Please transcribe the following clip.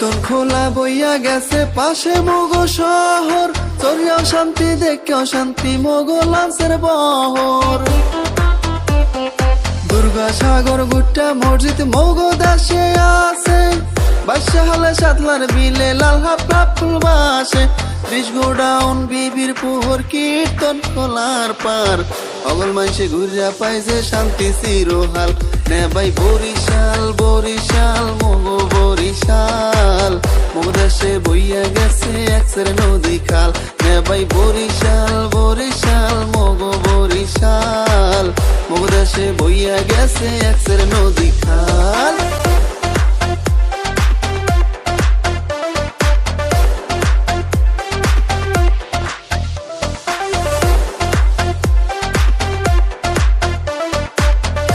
কীর্তন খোলা বইয়া গেছে পাশে মগো শহর, চরিয়া শান্তি দেখে অশান্তি মগো লাঞ্চের বহর। দুর্গা সাগর গুট্টা মসজিদ মগো দাসে আছে, বাদশা হালে সাতলার বিলে লাল হাফ ফুল বাসে। 30 গোডাউন বিবির পুহর কীর্তন খোলার পার, অগল মাইসে ঘুরিয়া পাইছে শান্তি চিরহাল। নে ভাই বরিশাল বরিশাল মগো বরিশাল, মগো দেশে বইয়া গেছে একসের নদী খাল। নে ভাই বরিশাল বরিশাল মগো বরিশাল, মগো দেশে বইয়া গেছে একসের নদী খাল।